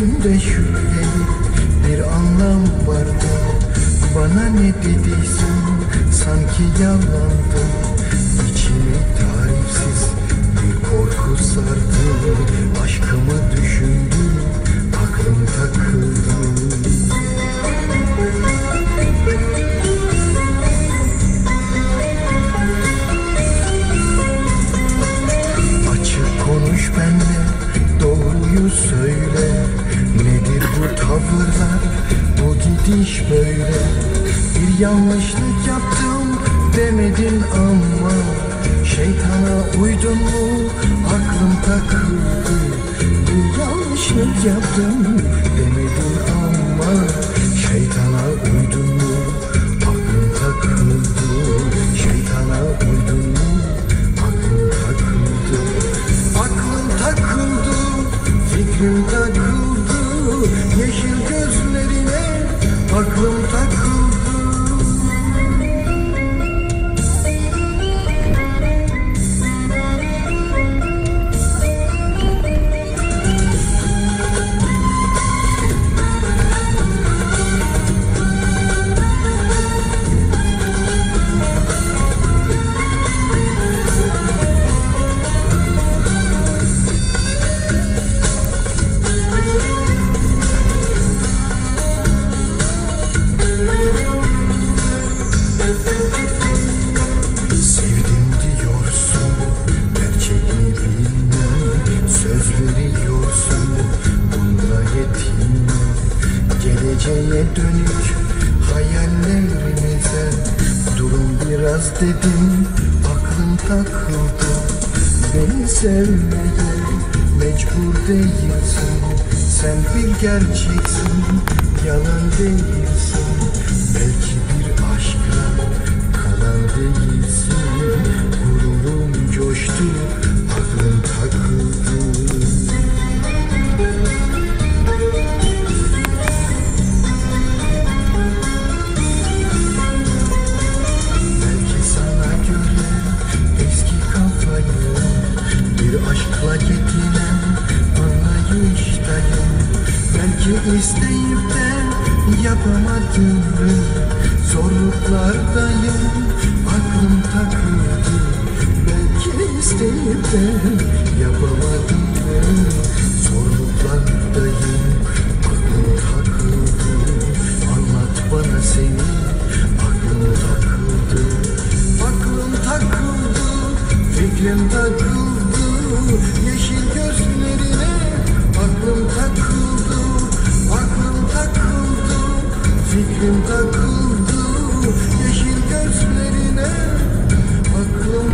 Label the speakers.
Speaker 1: Gözünde şüpheli bir anlam vardı. Bana ne dediysen sanki yalandı. İçimi tarifsiz bir korku sardı. Aşkımı düşündüm, aklım takıldı. Açık konuş benimle, doğruyu söyle. Nedir bu tavırlar, bu gidiş böyle? Bir yanlışlık yaptım demedin ama şeytana uydun mu, aklım takıldı. Bir yanlışlık yaptım demedin ama şeytana uydun mu, aklım takıldı. Şeytana uydun mu, aklım takıldı. Aklım takıldı, fikrim takıldı. Yeşil gözlerine aklım takıldı. Sevdim diyorsun, gerçeğini bilmem. Söz veriyorsun, bununla yetinme. Geleceğe dönük hayallerimize durun biraz dedim, aklım takıldı. Beni sevmeye mecbur değilsin. Sen bir gerçeksin, yalan değilsin. Belki bir aşkla kalan değilsin. Gururum coştu, aklım takıldı. Belki sana göre eski kafayı bir aşkla yetinen anlayıştayım. Belki isteyip de yapamadım, zorluklardayım, aklım takıldı. Belki isteyip de yapamadım, zorluklardayım, aklım takıldı. Anlat bana seni, aklım takıldı. Aklım takıldı, fikrim takıldı. Yeşil gözlerine aklım takıldı. Aklım takıldı, fikrim takıldı. Yeşil gözlerine aklım